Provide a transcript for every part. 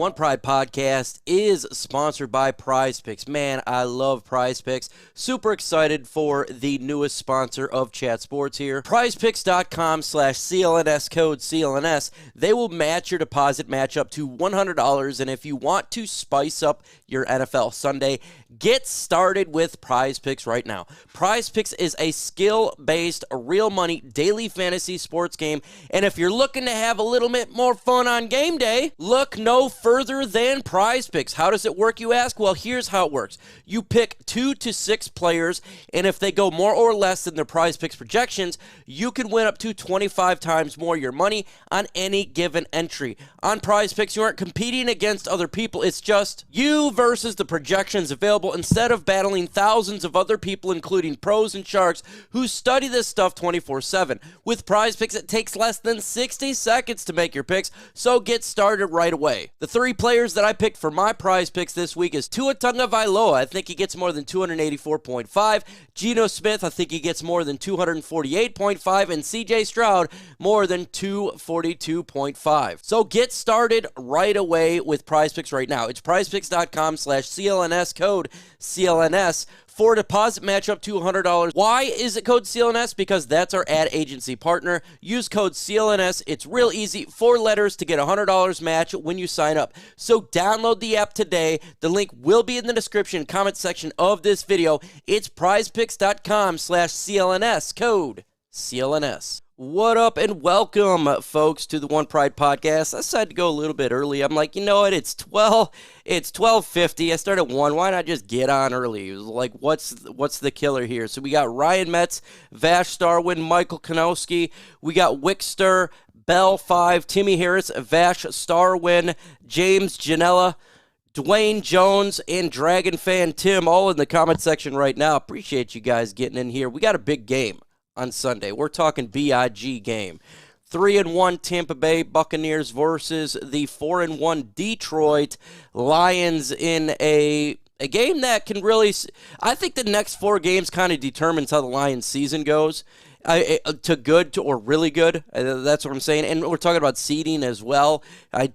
One Pride podcast is sponsored by Prize Picks. Man, I love Prize Picks. Super excited for the newest sponsor of Chat Sports here. PrizePicks.com/CLNS code CLNS. They will match your deposit match up to $100. And if you want to spice up your NFL Sunday, get started with Prize Picks right now. Prize Picks is a skill-based, real money daily fantasy sports game. And if you're looking to have a little bit more fun on game day, look no further than Prize Picks. How does it work, you ask? Well, here's how it works. You pick 2 to 6 players, and if they go more or less than their Prize Picks projections, you can win up to 25 times more your money on any given entry. On Prize Picks, you aren't competing against other people. It's just you versus the projections available instead of battling thousands of other people, including pros and sharks, who study this stuff 24/7. With Prize Picks, it takes less than 60 seconds to make your picks, so get started right away. The 3 players that I picked for my Prize Picks this week is Tua Tagovailoa. I think he gets more than 284.5. Geno Smith, I think he gets more than 248.5. And CJ Stroud, more than 242.5. So get started right away with Prize Picks right now. It's prizepicks.com/CLNS code CLNS. For deposit match up to $100. Why is it code CLNS? Because that's our ad agency partner. Use code CLNS. It's real easy. 4 letters to get $100 match when you sign up. So download the app today. The link will be in the description comment section of this video. It's prizepicks.com/CLNS code CLNS. What up and welcome, folks, to the One Pride podcast. I decided to go a little bit early. I'm like, you know what? It's 12:50. I started at 1. Why not just get on early? It was like, what's the killer here? So we got Ryan Metz, Vash Starwin, Michael Kanowski. We got Wickster, Bell 5, Timmy Harris, Vash Starwin, James Janella, Dwayne Jones, and Dragon Fan Tim, all in the comment section right now. Appreciate you guys getting in here. We got a big game on Sunday. We're talking BIG game. 3-1 Tampa Bay Buccaneers versus the 4-1 Detroit Lions in a game that can really, I think the next 4 games kind of determines how the Lions season goes. To good to or really good. That's what I'm saying. And we're talking about seeding as well. I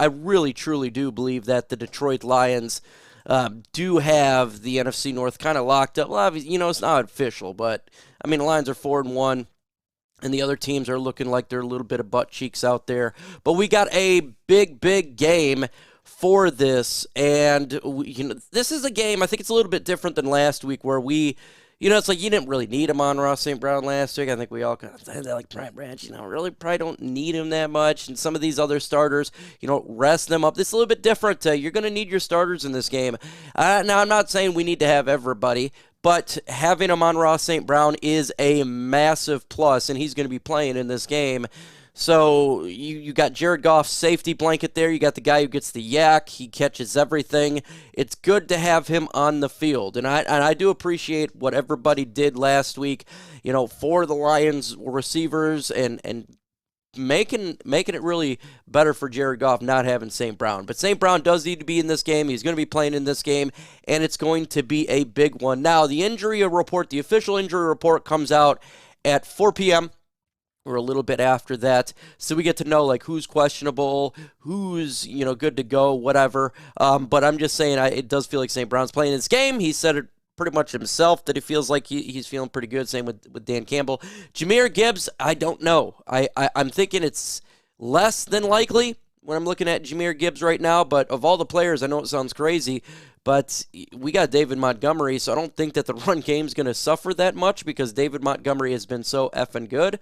really truly do believe that the Detroit Lions do have the NFC North kind of locked up. Well, obviously, it's not official, but I mean, the Lions are 4-1, and the other teams are looking like they're a little bit of butt cheeks out there. But we got a big game for this, and this is a game. I think it's a little bit different than last week, where it's like you didn't really need amon-ra St. Brown last week. I think we all kind of said that, like, Branch, really probably don't need him that much. And some of these other starters, rest them up. This is a little bit different. You're going to need your starters in this game. Now, I'm not saying we need to have everybody, but having amon-ra St. Brown is a massive plus, and he's going to be playing in this game. So you got Jared Goff's safety blanket there. You got the guy who gets the yak. He catches everything. It's good to have him on the field. And I do appreciate what everybody did last week, for the Lions receivers and making it really better for Jared Goff not having St. Brown. But St. Brown does need to be in this game. He's going to be playing in this game, and it's going to be a big one. Now, the official injury report comes out at 4 p.m., or a little bit after that, so we get to know who's questionable, who's good to go, whatever. But I'm just saying, it does feel like St. Brown's playing this game. He said it pretty much himself that he feels like he's feeling pretty good. Same with Dan Campbell. Jahmyr Gibbs, I don't know. I'm thinking it's less than likely when I'm looking at Jahmyr Gibbs right now. But of all the players, I know it sounds crazy, but we got David Montgomery, so I don't think that the run game's going to suffer that much because David Montgomery has been so effing good.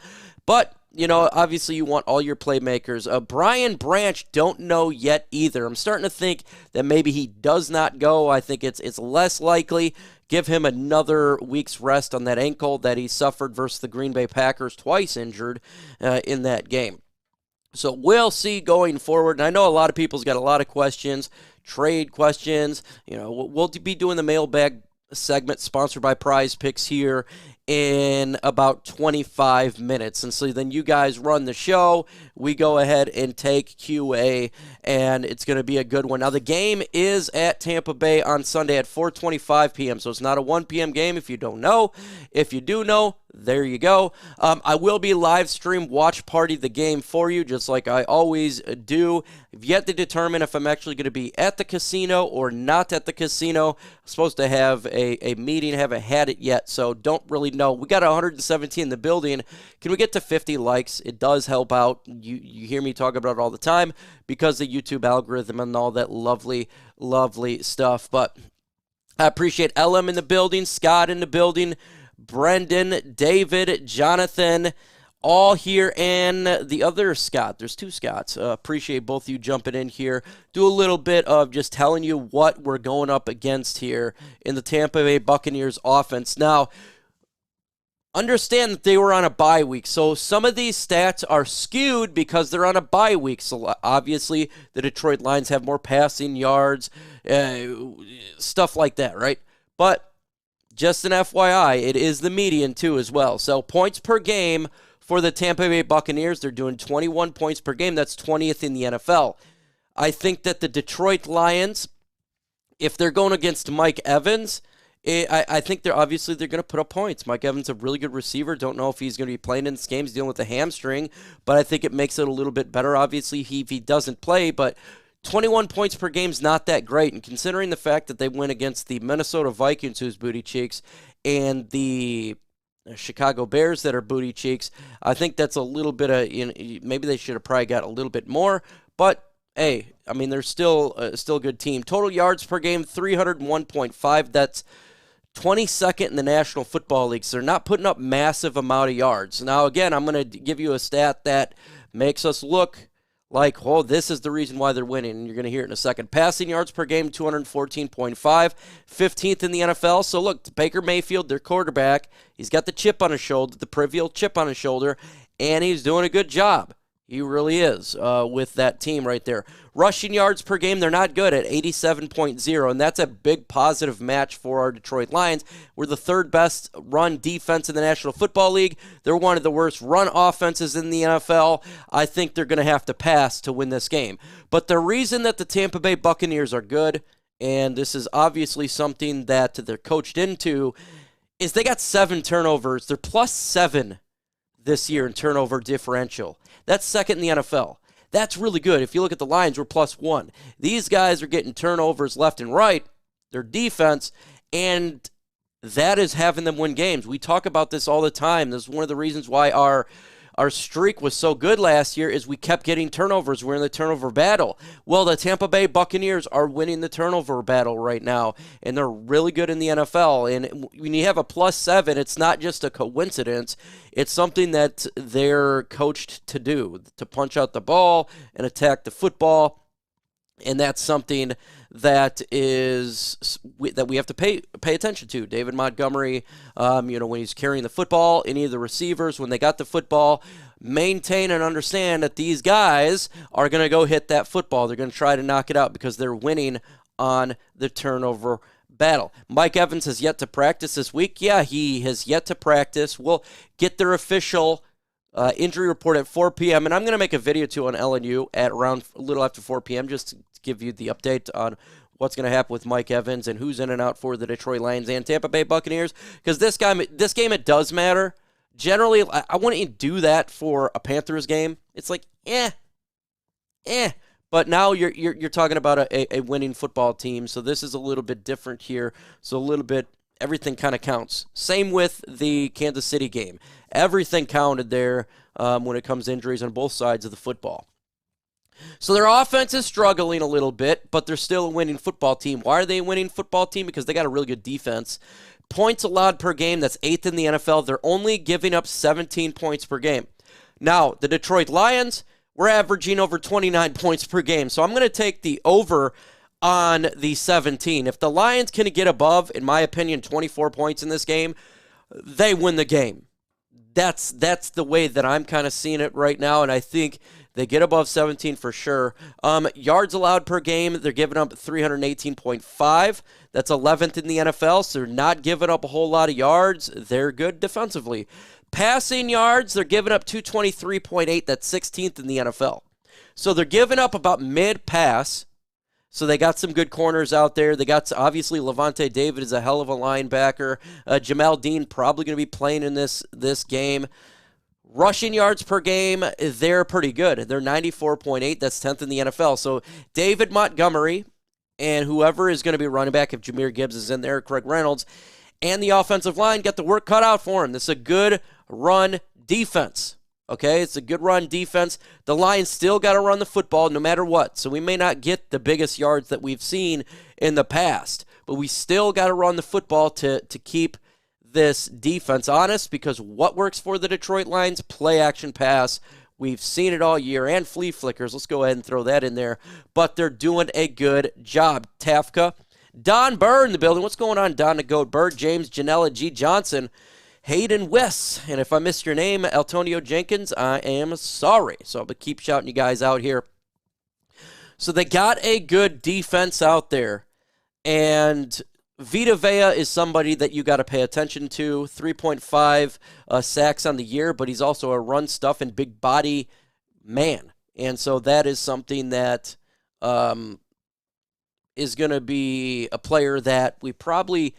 But, obviously you want all your playmakers. Brian Branch, don't know yet either. I'm starting to think that maybe he does not go. I think it's less likely. Give him another week's rest on that ankle that he suffered versus the Green Bay Packers, twice injured in that game. So we'll see going forward. And I know a lot of people's got a lot of questions, trade questions. We'll be doing the mailbag segment sponsored by Prize Picks here in about 25 minutes. And so then you guys run the show. We go ahead and take QA, and it's going to be a good one. Now, the game is at Tampa Bay on Sunday at 4:25 p.m., so it's not a 1 p.m. game if you don't know. If you do know, there you go. I will be live stream watch party the game for you, just like I always do. I've yet to determine if I'm actually going to be at the casino or not at the casino. I'm supposed to have a meeting, haven't had it yet, so don't really know. We got 117 in the building. Can we get to 50 likes? It does help out. You hear me talk about it all the time because the YouTube algorithm and all that lovely, lovely stuff. But I appreciate LM in the building, Scott in the building, Brendan, David, Jonathan, all here, and the other Scott. There's two Scotts. Appreciate both of you jumping in here. Do a little bit of just telling you what we're going up against here in the Tampa Bay Buccaneers offense. Now, understand that they were on a bye week, so some of these stats are skewed because they're on a bye week. So obviously, the Detroit Lions have more passing yards, stuff like that, right? But just an FYI, it is the median too as well. So points per game for the Tampa Bay Buccaneers, they're doing 21 points per game. That's 20th in the NFL. I think that the Detroit Lions, if they're going against Mike Evans, I think they're going to put up points. Mike Evans is a really good receiver. Don't know if he's going to be playing in this game. He's dealing with a hamstring, but I think it makes it a little bit better. Obviously, if he doesn't play, but 21 points per game is not that great. And considering the fact that they went against the Minnesota Vikings, who's booty cheeks, and the Chicago Bears that are booty cheeks, I think that's a little bit of, maybe they should have probably got a little bit more, but hey, I mean, they're still a good team. Total yards per game, 301.5. That's 22nd in the National Football League, so they're not putting up massive amount of yards. Now, again, I'm going to give you a stat that makes us look like, oh, this is the reason why they're winning, and you're going to hear it in a second. Passing yards per game, 214.5, 15th in the NFL. So, look, Baker Mayfield, their quarterback, he's got the chip on his shoulder, the proverbial chip on his shoulder, and he's doing a good job. He really is with that team right there. Rushing yards per game, they're not good at 87.0, and that's a big positive match for our Detroit Lions. We're the third best run defense in the National Football League. They're one of the worst run offenses in the NFL. I think they're going to have to pass to win this game. But the reason that the Tampa Bay Buccaneers are good, and this is obviously something that they're coached into, is they got 7 turnovers. They're +7 this year in turnover differential. That's second in the NFL. That's really good. If you look at the Lions, we're +1. These guys are getting turnovers left and right, their defense, and that is having them win games. We talk about this all the time. This is one of the reasons why our streak was so good last year is we kept getting turnovers. We're in the turnover battle. Well, the Tampa Bay Buccaneers are winning the turnover battle right now, and they're really good in the NFL. And when you have a +7, it's not just a coincidence. It's something that they're coached to do, to punch out the ball and attack the football. And that's something that we have to pay attention to. David Montgomery, when he's carrying the football, any of the receivers, when they got the football, maintain and understand that these guys are going to go hit that football. They're going to try to knock it out because they're winning on the turnover battle. Mike Evans has yet to practice this week. Yeah, he has yet to practice. We'll get their official injury report at 4 p.m., and I'm going to make a video, too, on LNU at around a little after 4 p.m. just to give you the update on what's going to happen with Mike Evans and who's in and out for the Detroit Lions and Tampa Bay Buccaneers, because this game, it does matter. Generally, I wouldn't do that for a Panthers game. It's like, But now you're talking about a winning football team, so this is a little bit different here. So a little bit, everything kind of counts. Same with the Kansas City game. Everything counted there when it comes to injuries on both sides of the football. So their offense is struggling a little bit, but they're still a winning football team. Why are they a winning football team? Because they got a really good defense. Points allowed per game, that's 8th in the NFL. They're only giving up 17 points per game. Now, the Detroit Lions, we're averaging over 29 points per game. So I'm going to take the over on the 17. If the Lions can get above, in my opinion, 24 points in this game, they win the game. That's the way that I'm kind of seeing it right now, and I think they get above 17 for sure. Yards allowed per game, they're giving up 318.5. That's 11th in the NFL, so they're not giving up a whole lot of yards. They're good defensively. Passing yards, they're giving up 223.8. That's 16th in the NFL. So they're giving up about mid-pass. So they got some good corners out there. They got, obviously, Levante David is a hell of a linebacker. Jamal Dean probably going to be playing in this game. Rushing yards per game, they're pretty good. They're 94.8. That's 10th in the NFL. So David Montgomery and whoever is going to be running back, if Jahmyr Gibbs is in there, Craig Reynolds, and the offensive line got the work cut out for him. This is a good run defense. Okay, it's a good run defense. The Lions still got to run the football no matter what. So we may not get the biggest yards that we've seen in the past, but we still got to run the football to keep this defense honest, because what works for the Detroit Lions? Play action pass. We've seen it all year, and flea flickers. Let's go ahead and throw that in there. But they're doing a good job. Tafka. Don Burr in the building. What's going on, Don the Goat Bird? James, Janella, G. Johnson, Hayden Wiss. And if I missed your name, Antonio Jenkins, I am sorry. So I'll keep shouting you guys out here. So they got a good defense out there. And Vita Vea is somebody that you got to pay attention to. 3.5 sacks on the year, but he's also a run stuff and big body man. And so that is something that is going to be a player that we probably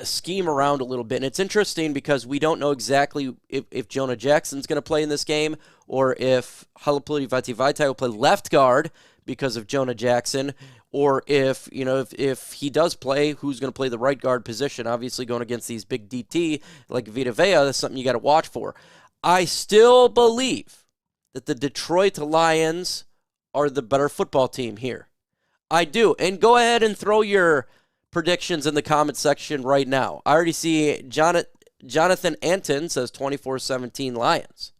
scheme around a little bit. And it's interesting because we don't know exactly if Jonah Jackson's going to play in this game, or if Halapuli Vaitai will play left guard because of Jonah Jackson, or if he does play, who's going to play the right guard position. Obviously going against these big DT like Vita Vea, that's something you got to watch for. I still believe that the Detroit Lions are the better football team here. I do. And go ahead and throw your predictions in the comment section right now. I already see Jonathan Anton says 24-17 Lions.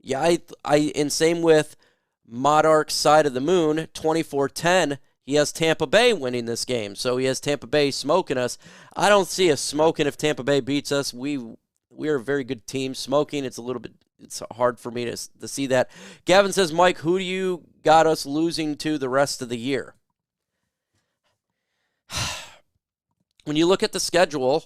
Yeah, and same with Modark's Side of the Moon, 24-10. He has Tampa Bay winning this game, so he has Tampa Bay smoking us. I don't see us smoking if Tampa Bay beats us. We are a very good team. Smoking, it's hard for me to see that. Gavin says, Mike, who do you got us losing to the rest of the year? When you look at the schedule,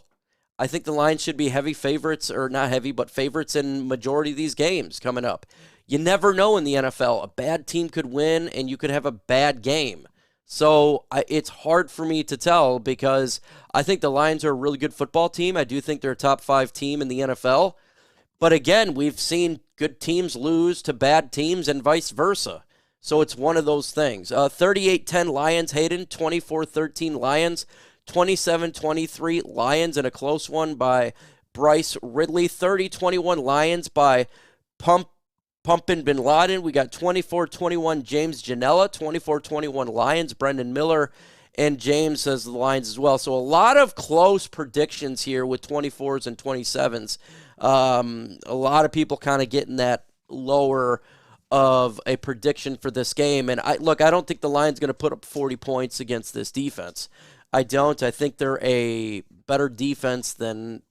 I think the Lions should be heavy favorites, or not heavy, but favorites in majority of these games coming up. You never know in the NFL. A bad team could win, and you could have a bad game. So it's hard for me to tell, because I think the Lions are a really good football team. I do think they're a top 5 team in the NFL. But again, we've seen good teams lose to bad teams and vice versa. So it's one of those things. 38-10 Lions, Hayden. 24-13 Lions. 27-23 Lions, and a close one by Bryce Ridley. 30-21 Lions by Pumpin' Bin Laden. We got 24-21 James Janella. 24-21 Lions, Brendan Miller. And James says the Lions as well. So a lot of close predictions here with 24s and 27s. A lot of people kind of getting that lower of a prediction for this game. And I don't think the Lions going to put up 40 points against this defense. I don't. I think they're a better defense than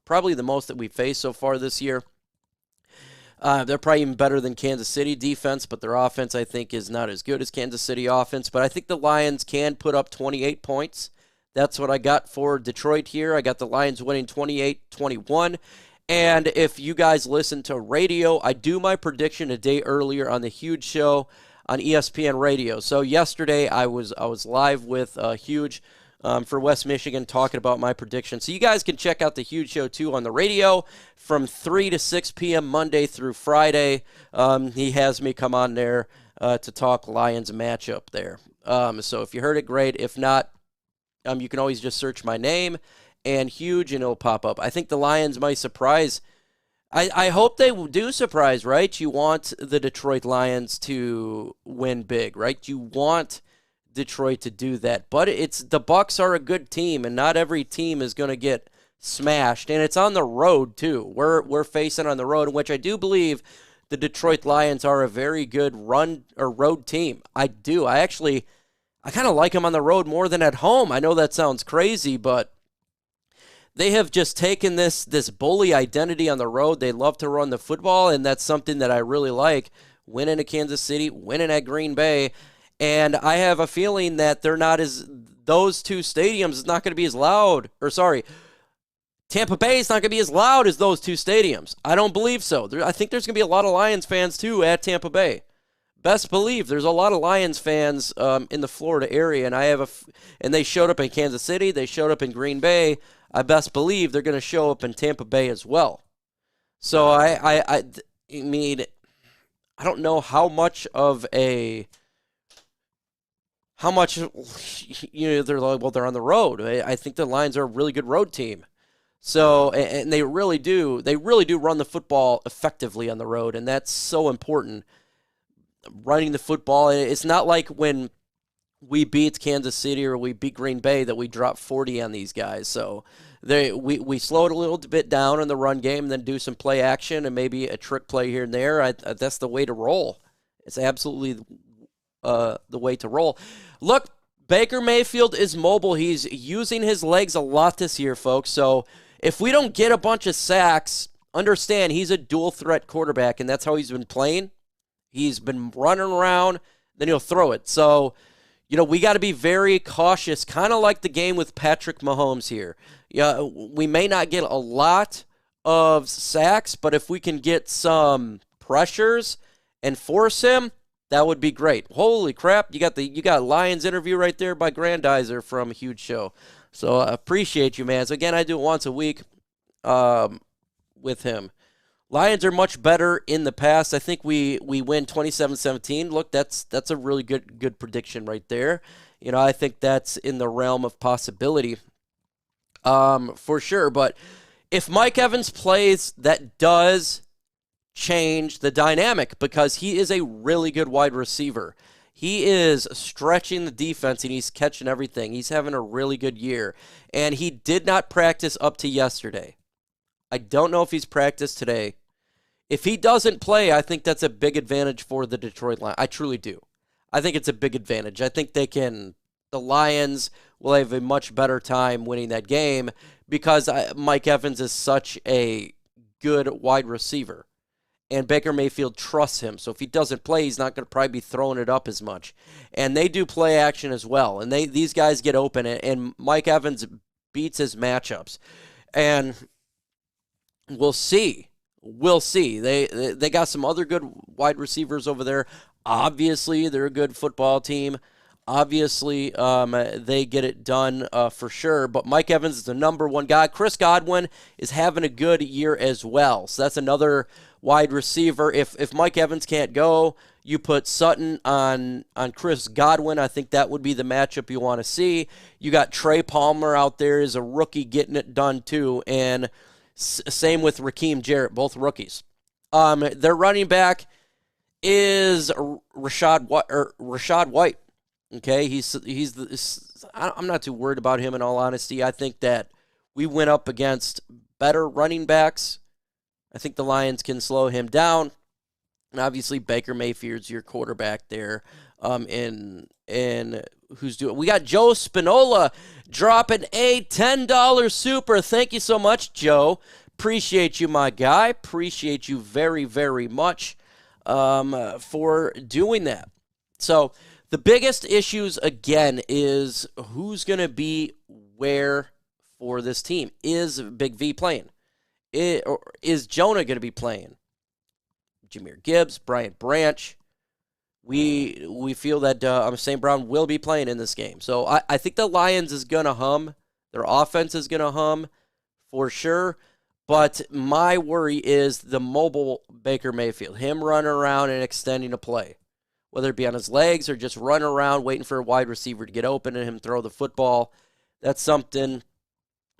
probably the most that we've faced so far this year. They're probably even better than Kansas City defense, but their offense, I think, is not as good as Kansas City offense. But I think the Lions can put up 28 points. That's what I got for Detroit here. I got the Lions winning 28-21. And if you guys listen to radio, I do my prediction a day earlier on the Huge Show on ESPN Radio. So yesterday I was live with Huge for West Michigan talking about my prediction. So you guys can check out the Huge Show too on the radio from 3 to 6 p.m. Monday through Friday. He has me come on there to talk Lions matchup there. So if you heard it, great. If not, you can always just search my name and Huge and it'll pop up. I think the Lions might surprise. I hope they do surprise, right? You want the Detroit Lions to win big, right? You want Detroit to do that. But the Bucs are a good team, and not every team is going to get smashed. And it's on the road, too. We're facing on the road, in which I do believe the Detroit Lions are a very good run or road team. I do. I kind of like them on the road more than at home. I know that sounds crazy, but they have just taken this bully identity on the road. They love to run the football, and that's something that I really like. Winning at Kansas City, winning at Green Bay, and I have a feeling that those two stadiums is not going to be as loud. Tampa Bay is not going to be as loud as those two stadiums. I don't believe so. I think there's going to be a lot of Lions fans too at Tampa Bay, Best believe there's a lot of Lions fans in the Florida area, and and they showed up in Kansas City. They showed up in Green Bay. I best believe they're going to show up in Tampa Bay as well. So I mean, I don't know how much they're like, well, they're on the road. I think the Lions are a really good road team. So, and they really do run the football effectively on the road, and that's so important. Running the football, it's not like when we beat Kansas City or we beat Green Bay that we drop 40 on these guys. So we slow it a little bit down in the run game, and then do some play action and maybe a trick play here and there. That's the way to roll. It's absolutely the way to roll. Look, Baker Mayfield is mobile. He's using his legs a lot this year, folks. So if we don't get a bunch of sacks, understand he's a dual threat quarterback, and that's how he's been playing. He's been running around, then he'll throw it. So, we got to be very cautious, kind of like the game with Patrick Mahomes here. Yeah, we may not get a lot of sacks, but if we can get some pressures and force him, that would be great. Holy crap, you got Lions interview right there by Grandizer from a huge show. So I appreciate you, man. So again, I do it once a week with him. Lions are much better in the past. I think we win 27-17. Look, that's a really good prediction right there. I think that's in the realm of possibility for sure. But if Mike Evans plays, that does change the dynamic because he is a really good wide receiver. He is stretching the defense, and he's catching everything. He's having a really good year. And he did not practice up to yesterday. I don't know if he's practiced today. If he doesn't play, I think that's a big advantage for the Detroit Lions. I truly do. I think it's a big advantage. I think the Lions will have a much better time winning that game because Mike Evans is such a good wide receiver. And Baker Mayfield trusts him. So if he doesn't play, he's not going to probably be throwing it up as much. And they do play action as well. And these guys get open, and Mike Evans beats his matchups. And we'll see. We'll see. They got some other good wide receivers over there. Obviously, they're a good football team. Obviously, they get it done for sure. But Mike Evans is the number one guy. Chris Godwin is having a good year as well. So that's another wide receiver. If Mike Evans can't go, you put Sutton on Chris Godwin. I think that would be the matchup you want to see. You got Trey Palmer out there as a rookie getting it done too. And same with Raheem Jarrett, both rookies. Their running back is Rashad White. Okay, I'm not too worried about him in all honesty. I think that we went up against better running backs. I think the Lions can slow him down. And obviously Baker Mayfield's your quarterback there. And who's doing? We got Joe Spinola dropping a $10 super. Thank you so much, Joe. Appreciate you, my guy. Appreciate you very, very much for doing that. So the biggest issues, again, is who's going to be where for this team. Is Big V playing? Or is Jonah going to be playing? Jahmyr Gibbs, Bryant Branch. We feel that St. Brown will be playing in this game. So I think the Lions is going to hum. Their offense is going to hum for sure. But my worry is the mobile Baker Mayfield. Him running around and extending a play. Whether it be on his legs or just running around waiting for a wide receiver to get open and him throw the football. That's something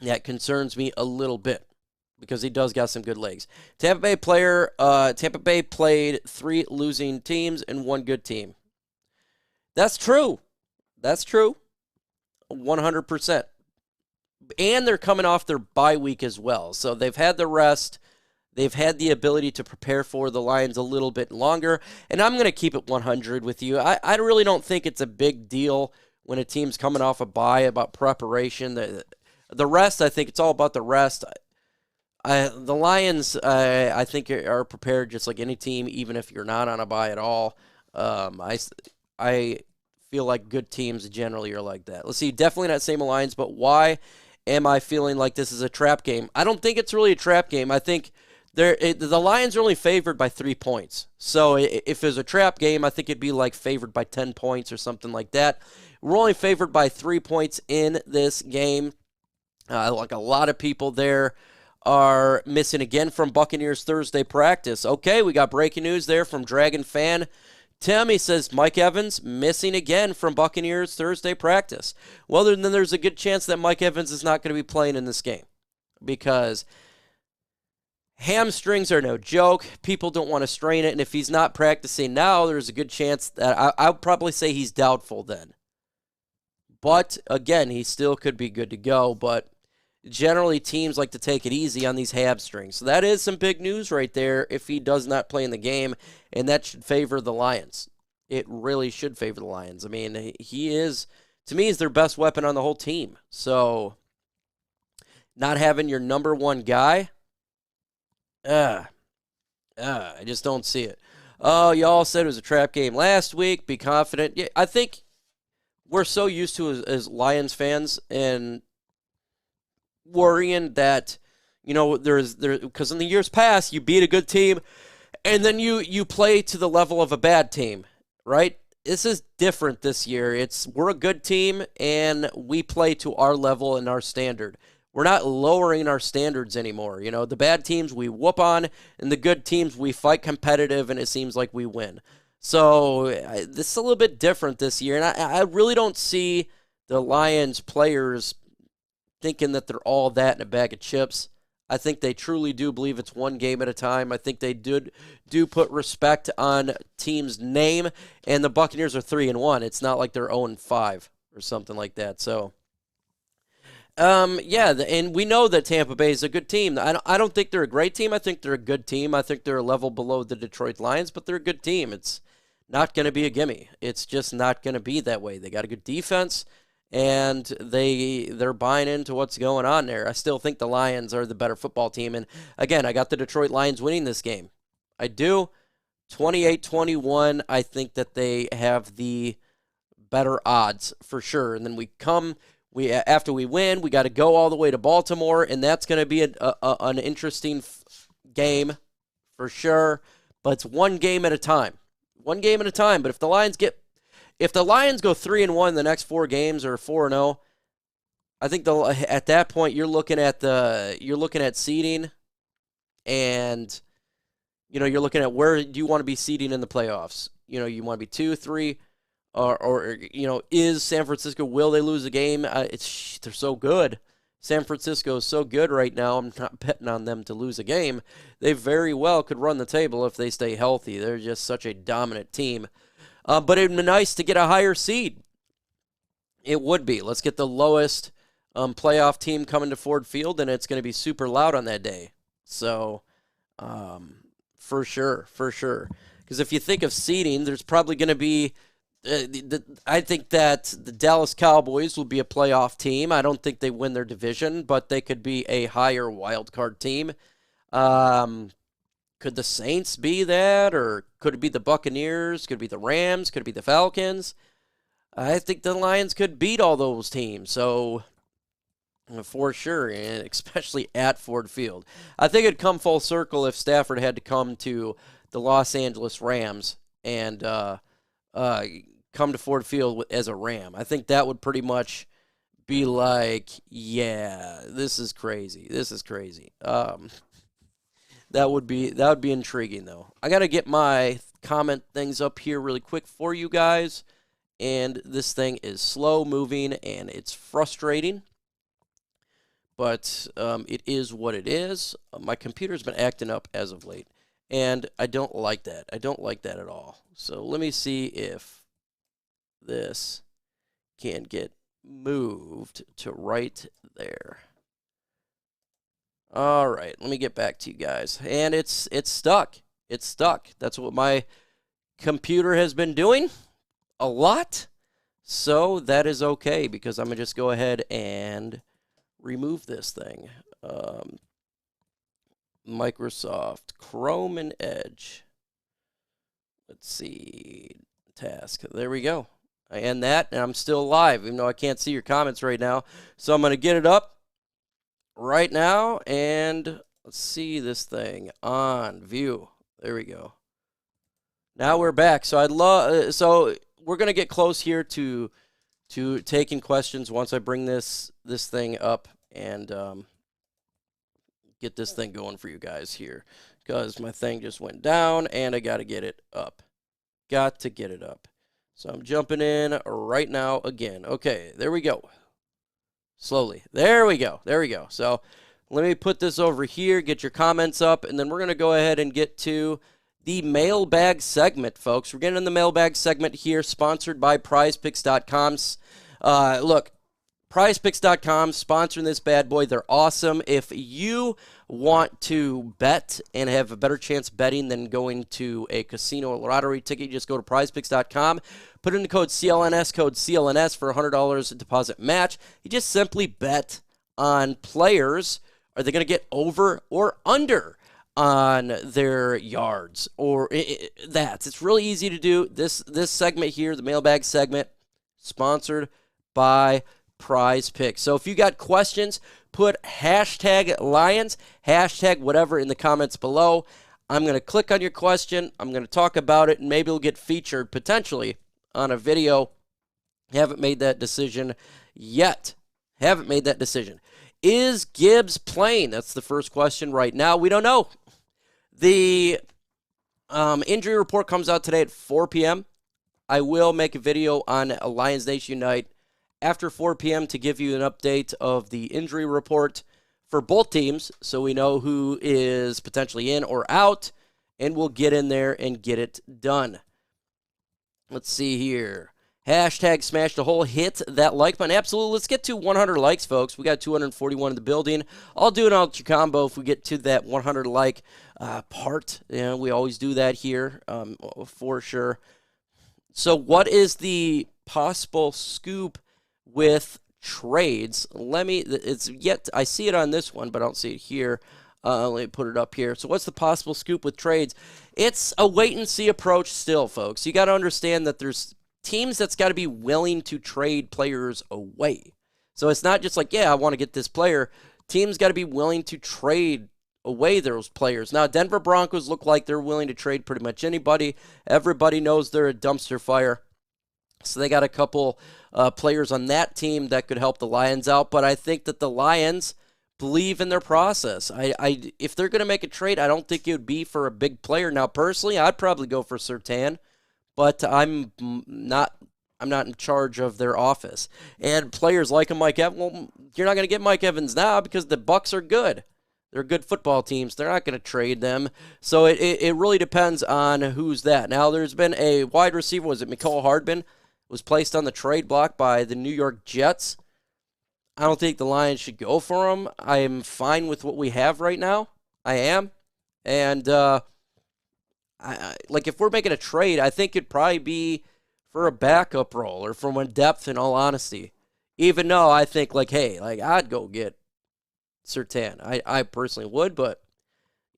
that concerns me a little bit because he does got some good legs. Tampa Bay played 3 losing teams and 1 good team. That's true. That's true. 100%. And they're coming off their bye week as well. So they've had the rest. They've had the ability to prepare for the Lions a little bit longer. And I'm going to keep it 100 with you. I really don't think it's a big deal when a team's coming off a bye about preparation. The rest, I think it's all about the rest. The Lions, I think, are prepared just like any team, even if you're not on a bye at all. I feel like good teams generally are like that. Let's see, definitely not same Lions, but why am I feeling like this is a trap game? I don't think it's really a trap game. I think The Lions are only favored by 3 points. So if there's a trap game, I think it'd be like favored by 10 points or something like that. We're only favored by 3 points in this game. Like a lot of people there are missing again from Buccaneers Thursday practice. Okay, we got breaking news there from Dragon fan Tim. He says Mike Evans missing again from Buccaneers Thursday practice. Well, then there's a good chance that Mike Evans is not going to be playing in this game because hamstrings are no joke. People don't want to strain it, and if he's not practicing now, there's a good chance that I would probably say he's doubtful then. But, again, he still could be good to go, but generally teams like to take it easy on these hamstrings. So that is some big news right there if he does not play in the game, and that should favor the Lions. It really should favor the Lions. I mean, he is, to me, is their best weapon on the whole team. So not having your number one guy, I just don't see it. Oh, y'all said it was a trap game last week. Be confident. Yeah, I think we're so used to as Lions fans and worrying that, you know, because in the years past you beat a good team and then you play to the level of a bad team, right? This is different this year. We're a good team and we play to our level and our standard. We're not lowering our standards anymore. You know, the bad teams we whoop on, and the good teams we fight competitive, and it seems like we win. So this is a little bit different this year, and I really don't see the Lions players thinking that they're all that in a bag of chips. I think they truly do believe it's one game at a time. I think they do put respect on team's name, and the Buccaneers are 3-1. It's not like they're 0-5 or something like that. So. And we know that Tampa Bay is a good team. I don't think they're a great team. I think they're a good team. I think they're a level below the Detroit Lions, but they're a good team. It's not going to be a gimme. It's just not going to be that way. They got a good defense, and they're buying into what's going on there. I still think the Lions are the better football team. And, again, I got the Detroit Lions winning this game. I do. 28-21, I think that they have the better odds for sure. And then after we win, we got to go all the way to Baltimore, and that's going to be an interesting game for sure. But it's one game at a time. One game at a time. But if the Lions go 3-1 the next 4 games or 4-0, I think at that point you're looking at seeding, and you're looking at where do you want to be seeding in the playoffs. You want to be 2, 3. Or is San Francisco, will they lose a game? They're so good. San Francisco is so good right now. I'm not betting on them to lose a game. They very well could run the table if they stay healthy. They're just such a dominant team. But it would be nice to get a higher seed. It would be. Let's get the lowest playoff team coming to Ford Field, and it's going to be super loud on that day. So, for sure. Because if you think of seeding, there's probably going to be I think that the Dallas Cowboys will be a playoff team. I don't think they win their division, but they could be a higher wild card team. Could the Saints be that, or could it be the Buccaneers? Could it be the Rams? Could it be the Falcons? I think the Lions could beat all those teams. So, for sure, and especially at Ford Field. I think it'd come full circle if Stafford had to come to the Los Angeles Rams and come to Ford Field as a Ram. I think that would pretty much be like, yeah, this is crazy. That would be intriguing though. I got to get my comment things up here really quick for you guys, and this thing is slow moving and it's frustrating. But it is what it is. My computer's been acting up as of late, and I don't like that. I don't like that at all. So let me see if this can get moved to right there. All right, let me get back to you guys. And it's stuck. It's stuck. That's what my computer has been doing a lot. So that is okay, because I'm going to just go ahead and remove this thing. Microsoft Chrome and Edge. Let's see. Task. There we go. I end that, and I'm still live, even though I can't see your comments right now. So I'm going to get it up right now, and Let's see this thing on view. There we go. Now we're back. So so we're gonna get close here to taking questions once I bring this thing up and get this thing going for you guys here, because my thing just went down and I got to get it up. Got to get it up. So I'm jumping in right now again. Okay, there we go. Slowly. There we go. There we go. So let me put this over here, get your comments up, and then we're going to go ahead and get to the mailbag segment, folks. We're getting in the mailbag segment here, sponsored by prizepicks.com. Look, prizepicks.com sponsoring this bad boy. They're awesome. If you want to bet and have a better chance betting than going to a casino or lottery ticket, you just go to prizepicks.com, put in the code CLNS for a $100 deposit match. You just simply bet on players. Are they going to get over or under on their yards or that? It's really easy to do. This segment here, the mailbag segment, sponsored by Prize Picks. So if you got questions, put hashtag Lions, hashtag whatever in the comments below. I'm going to click on your question. I'm going to talk about it, and maybe it'll get featured potentially on a video. Haven't made that decision yet. Haven't made that decision. Is Gibbs playing? That's the first question right now. We don't know. The injury report comes out today at 4 p.m. I will make a video on Lions Nation Unite after 4 p.m. to give you an update of the injury report for both teams, so we know who is potentially in or out, and we'll get in there and get it done. Let's see here. Hashtag smash the hole. Hit that like button. Absolutely. Let's get to 100 likes, folks. We got 241 in the building. I'll do an ultra combo if we get to that 100 like part. You know, we always do that here for sure. So what is the possible scoop with trades? I see it on this one, but I don't see it here. Let me put it up here. So what's the possible scoop with trades? It's a wait-and-see approach still, folks. You got to understand that there's teams that's got to be willing to trade players away. So it's not just like, yeah, I want to get this player. Teams got to be willing to trade away those players. Now, Denver Broncos look like they're willing to trade pretty much anybody. Everybody knows they're a dumpster fire. So they got a couple players on that team that could help the Lions out. But I think that the Lions believe in their process. If they're going to make a trade, I don't think it would be for a big player. Now, personally, I'd probably go for Surtain, but I'm not in charge of their office. And players like Mike Evans, well, you're not going to get Mike Evans now because the Bucs are good. They're good football teams. They're not going to trade them. So it really depends on who's that. Now, there's been a wide receiver, was it Mecole Hardman, was placed on the trade block by the New York Jets. I don't think the Lions should go for him. I am fine with what we have right now. I am. And if we're making a trade, I think it'd probably be for a backup role or for one depth, in all honesty. Even though I think, I'd go get Surtain. I personally would, but,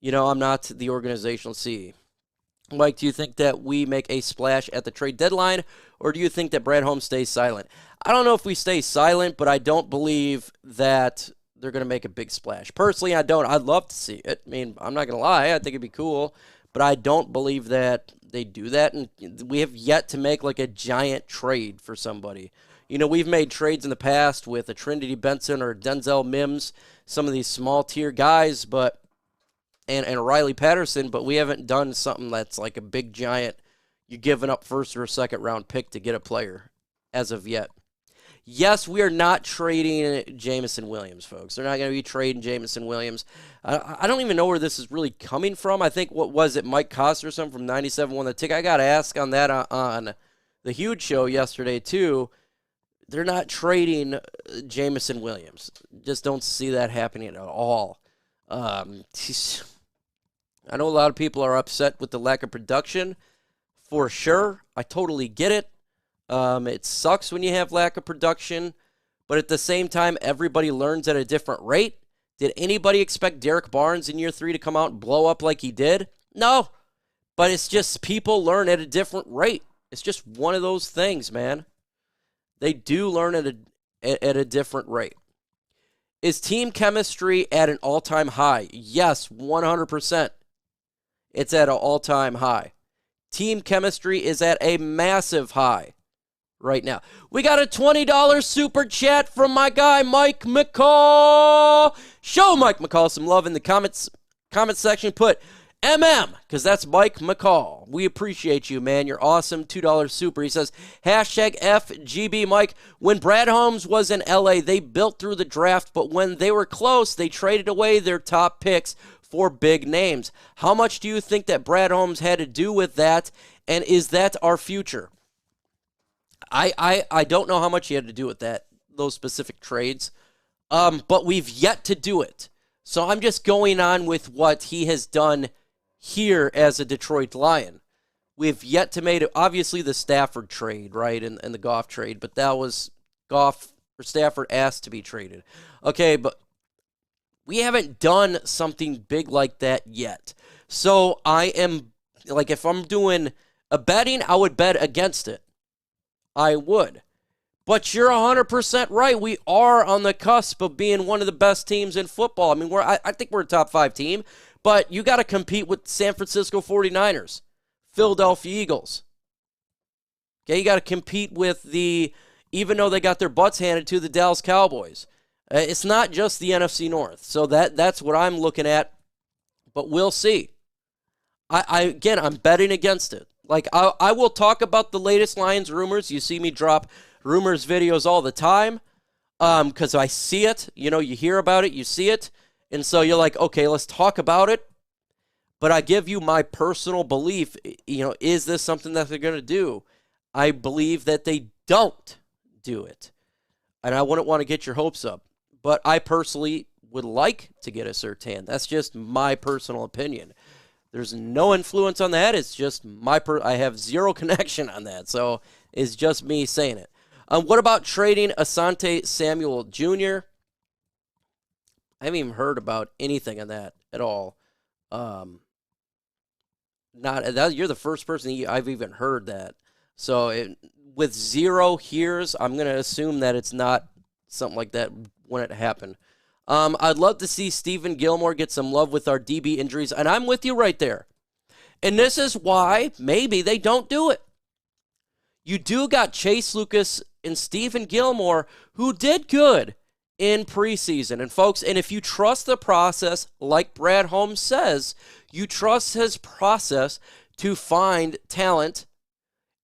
I'm not the organization. Let's see. Mike, do you think that we make a splash at the trade deadline, or do you think that Brad Holmes stays silent? I don't know if we stay silent, but I don't believe that they're going to make a big splash. Personally, I don't. I'd love to see it. I mean, I'm not going to lie. I think it'd be cool, but I don't believe that they do that, and we have yet to make a giant trade for somebody. We've made trades in the past with a Trinity Benson or Denzel Mims, some of these small-tier guys, and a Riley Patterson, but we haven't done something that's like a big giant, you're giving up first or second round pick to get a player as of yet. Yes, we are not trading Jameson Williams, folks. They're not going to be trading Jameson Williams. I don't even know where this is really coming from. I think, what was it, Mike Costa or something from 97 won the ticket. I got to ask on that on the Huge Show yesterday, too. They're not trading Jameson Williams. Just don't see that happening at all. I know a lot of people are upset with the lack of production, for sure. I totally get it. It sucks when you have lack of production, but at the same time, everybody learns at a different rate. Did anybody expect Derek Barnes in year 3 to come out and blow up like he did? No, but it's just people learn at a different rate. It's just one of those things, man. They do learn at a different rate. Is team chemistry at an all-time high? Yes, 100%. It's at an all-time high. Team chemistry is at a massive high right now. We got a $20 super chat from my guy, Mike McCall. Show Mike McCall some love in the comment section. Put because that's Mike McCall. We appreciate you, man. You're awesome. $2 super. He says, hashtag FGB Mike. When Brad Holmes was in LA, they built through the draft, but when they were close, they traded away their top picks for big names. How much do you think that Brad Holmes had to do with that, and is that our future? I don't know how much he had to do with that, those specific trades, but we've yet to do it. So I'm just going on with what he has done here as a Detroit Lion. We've yet to make it, obviously the Stafford trade, right, and the Goff trade, but that was Goff or Stafford asked to be traded. Okay, but we haven't done something big like that yet. So I am, like, if I'm doing a betting, I would bet against it. I would. But you're 100% right. We are on the cusp of being one of the best teams in football. I mean, I think we're a top 5 team, but you got to compete with San Francisco 49ers, Philadelphia Eagles. Okay, you got to compete with even though they got their butts handed to the Dallas Cowboys. It's not just the NFC North. So that's what I'm looking at, but we'll see. Again, I'm betting against it. Like, I will talk about the latest Lions rumors. You see me drop rumors videos all the time because I see it. You know, you hear about it, you see it. And so you're like, okay, let's talk about it. But I give you my personal belief, you know, is this something that they're going to do? I believe that they don't do it. And I wouldn't want to get your hopes up. But I personally would like to get a Surtain. That's just my personal opinion. There's no influence on that. It's just I have zero connection on that. So it's just me saying it. What about trading Asante Samuel Jr.? I haven't even heard about anything on that at all. You're the first person I've even heard that. So with zero hears, I'm going to assume that it's not something like that when it happened. I'd love to see Stephen Gilmore get some love with our DB injuries, and I'm with you right there. And this is why maybe they don't do it. You do got Chase Lucas and Stephen Gilmore who did good in preseason. And folks, and if you trust the process, like Brad Holmes says, you trust his process to find talent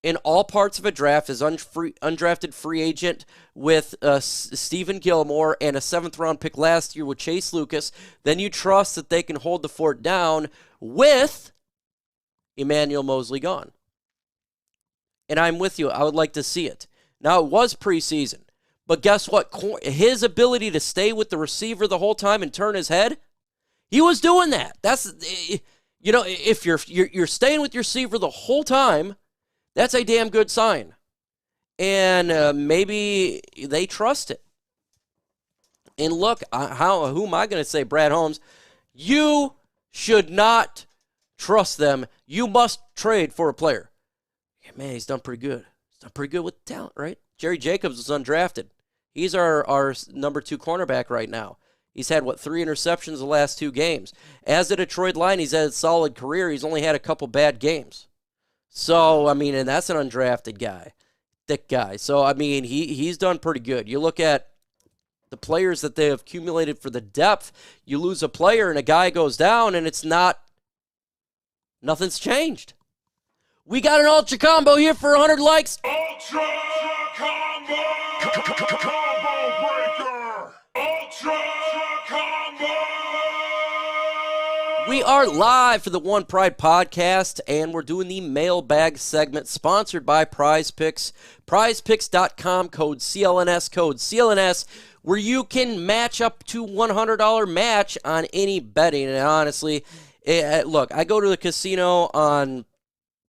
in all parts of a draft as undrafted free agent with Stephen Gilmore and a 7th-round pick last year with Chase Lucas, then you trust that they can hold the fort down with Emmanuel Moseley gone. And I'm with you. I would like to see it. Now, it was preseason, but guess what? His ability to stay with the receiver the whole time and turn his head, he was doing that. That's, you know, if you're staying with your receiver the whole time, that's a damn good sign. And maybe they trust it. And look, who am I going to say? Brad Holmes, you should not trust them. You must trade for a player. Yeah, man, he's done pretty good. He's done pretty good with talent, right? Jerry Jacobs was undrafted. He's our number 2 cornerback right now. He's had, 3 interceptions the last 2 games. As a Detroit Lion, he's had a solid career. He's only had a couple bad games. So, I mean, and that's an undrafted guy, thick guy. So, I mean, he's done pretty good. You look at the players that they have accumulated for the depth. You lose a player and a guy goes down and nothing's changed. We got an Ultra Combo here for 100 likes. Ultra Combo! Combo Breaker! Ultra Combo! We are live for the One Pride podcast, and we're doing the mailbag segment sponsored by Prize Picks. PrizePicks.com, code CLNS, where you can match up to $100 match on any betting. And honestly, look, I go to the casino on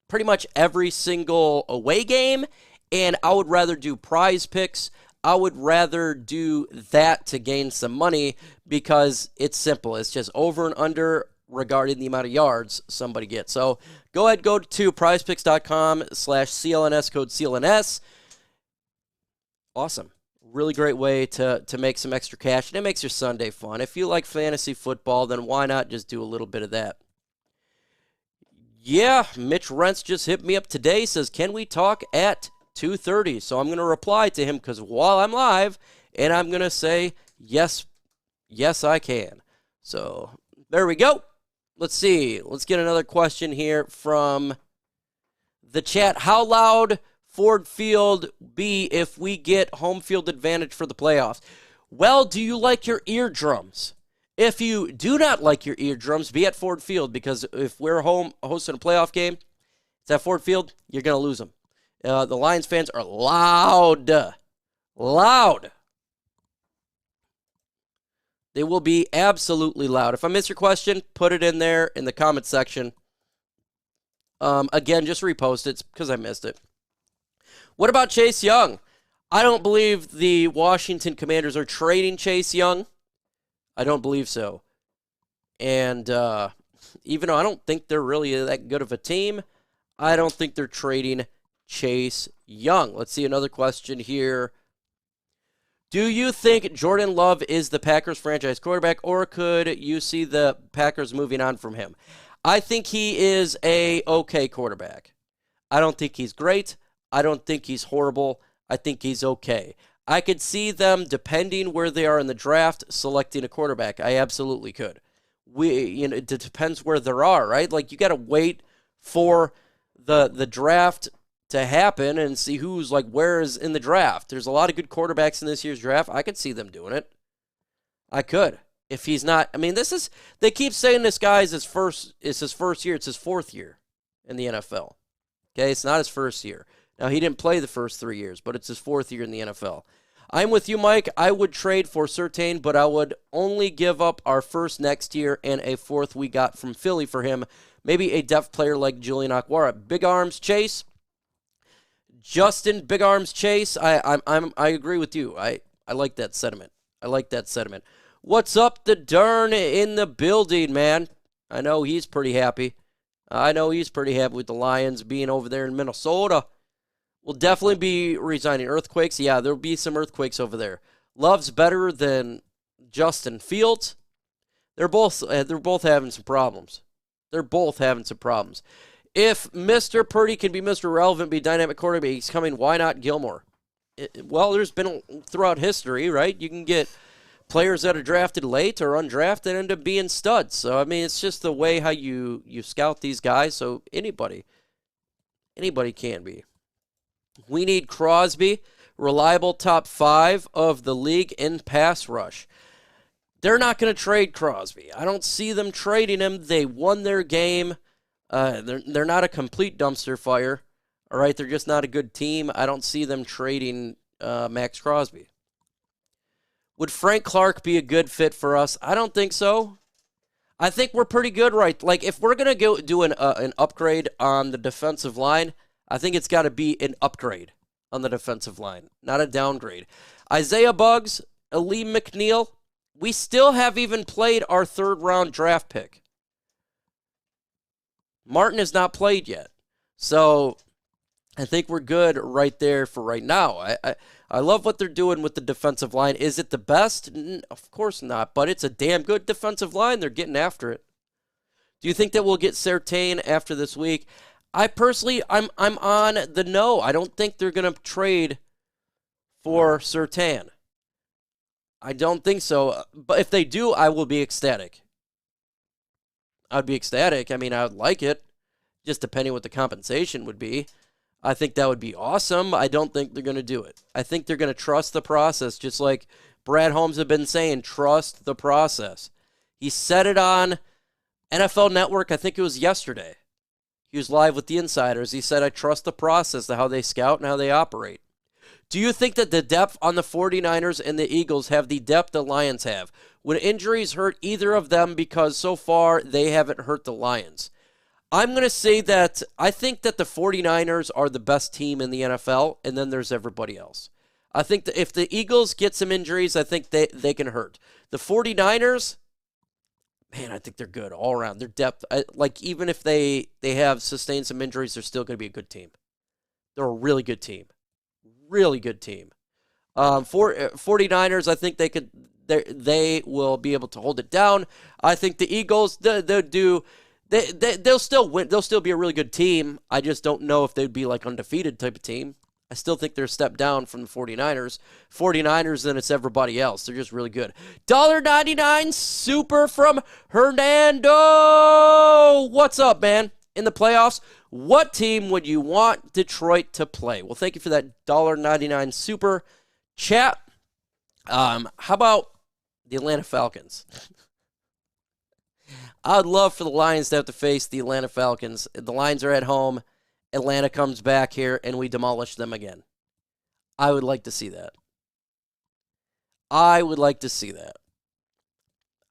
pretty much every single away game, and I would rather do Prize Picks. I would rather do that to gain some money because it's simple. It's just over and under regarding the amount of yards somebody gets. So go ahead, go to prizepicks.com/CLNS, code CLNS. Awesome. Really great way to make some extra cash, and it makes your Sunday fun. If you like fantasy football, then why not just do a little bit of that? Yeah, Mitch Rentz just hit me up today, says, can we talk at 2:30? So I'm going to reply to him because while I'm live, and I'm going to say, yes, I can. So there we go. Let's see. Let's get another question here from the chat. How loud Ford Field be if we get home field advantage for the playoffs? Well, do you like your eardrums? If you do not like your eardrums, be at Ford Field, because if we're home hosting a playoff game, it's at Ford Field, you're going to lose them. The Lions fans are loud. Loud. They will be absolutely loud. If I miss your question, put it in there in the comment section. Again, just repost it because I missed it. What about Chase Young? I don't believe the Washington Commanders are trading Chase Young. I don't believe so. And even though I don't think they're really that good of a team, I don't think they're trading Chase Young. Let's see another question here. Do you think Jordan Love is the Packers franchise quarterback, or could you see the Packers moving on from him? I think he is a okay quarterback. I don't think he's great. I don't think he's horrible. I think he's okay. I could see them, depending where they are in the draft, selecting a quarterback. I absolutely could. It depends where they are, right? Like, you got to wait for the draft to happen and see who's, like, where is in the draft. There's a lot of good quarterbacks in this year's draft. I could see them doing it. I could. If he's not, I mean, they keep saying this guy is his first year. It's his fourth year in the NFL. Okay, it's not his first year. Now, he didn't play the first 3 years, but it's his fourth year in the NFL. I'm with you, Mike. I would trade for Surtain, but I would only give up our first next year and a fourth we got from Philly for him. Maybe a depth player like Julian Okwara. Big Arms Chase. Justin Big Arms Chase. I agree with you. I like that sentiment. What's up, the Dern in the building, man? I know he's pretty happy. With the Lions being over there in Minnesota. Will definitely be resigning. Earthquakes, yeah, there'll be some earthquakes over there. Love's better than Justin Fields. They're both having some problems. If Mr. Purdy can be Mr. Relevant, be dynamic quarterback, he's coming, why not Gilmore? Well, there's been throughout history, right? You can get players that are drafted late or undrafted end up being studs. So, I mean, it's just the way how you scout these guys. So anybody can be. We need Crosby, reliable top 5 of the league in pass rush. They're not going to trade Crosby. I don't see them trading him. They won their game. They're not a complete dumpster fire. All right, they're just not a good team. I don't see them trading Max Crosby. Would Frank Clark be a good fit for us? I don't think so. I think we're pretty good, right? Like, if we're going to go do an upgrade on the defensive line, I think it's got to be an upgrade on the defensive line, not a downgrade. Isaiah Buggs, Aleem McNeil, we still have even played our third-round draft pick. Martin has not played yet. So I think we're good right there for right now. I love what they're doing with the defensive line. Is it the best? Of course not, but it's a damn good defensive line. They're getting after it. Do you think that we'll get Surtain after this week? I personally, I'm on the no. I don't think they're going to trade for Surtain. I don't think so. But if they do, I will be ecstatic. I'd be ecstatic. I mean, I would like it, just depending what the compensation would be. I think that would be awesome. I don't think they're going to do it. I think they're going to trust the process, just like Brad Holmes have been saying, trust the process. He said it on NFL Network, I think it was yesterday. He was live with the Insiders. He said, I trust the process of how they scout and how they operate. Do you think that the depth on the 49ers and the Eagles have the depth the Lions have? Would injuries hurt either of them, because so far they haven't hurt the Lions? I'm going to say that I think that the 49ers are the best team in the NFL, and then there's everybody else. I think that if the Eagles get some injuries, I think they can hurt. The 49ers, man, I think they're good all around. Their depth, like even if they have sustained some injuries, they're still going to be a good team. They're a really good team. Really good team. For 49ers, I think they will be able to hold it down. I think the Eagles, they'll still win. They'll still be a really good team. I just don't know if they'd be like undefeated type of team. I still think they're a step down from the 49ers. 49ers, then it's everybody else. They're just really good. $1.99 super from Hernando. What's up, man? In the playoffs, what team would you want Detroit to play? Well, thank you for that $1.99 super chat. How about the Atlanta Falcons? I'd love for the Lions to have to face the Atlanta Falcons. The Lions are at home. Atlanta comes back here, and we demolish them again. I would like to see that. I would like to see that.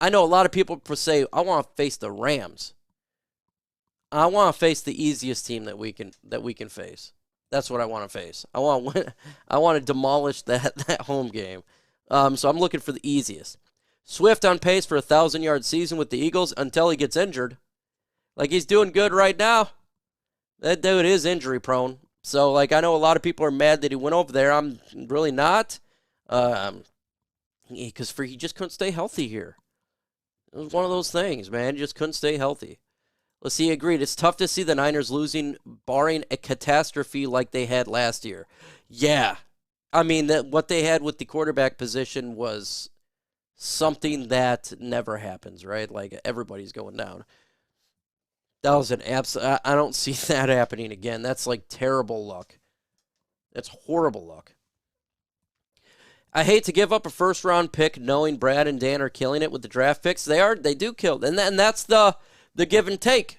I know a lot of people say, I want to face the Rams. I want to face the easiest team that we can face. That's what I want to face. I want to demolish that home game. So I'm looking for the easiest. Swift on pace for a 1,000-yard season with the Eagles until he gets injured. Like, he's doing good right now. That dude is injury prone. So, like, I know a lot of people are mad that he went over there. I'm really not. Because he just couldn't stay healthy here. It was one of those things, man. He just couldn't stay healthy. Let's see, agreed. It's tough to see the Niners losing, barring a catastrophe like they had last year. Yeah. I mean, what they had with the quarterback position was something that never happens, right? Like, everybody's going down. That was an absolute... I don't see that happening again. That's, like, terrible luck. That's horrible luck. I hate to give up a first-round pick knowing Brad and Dan are killing it with the draft picks. They do kill. And that's the give and take.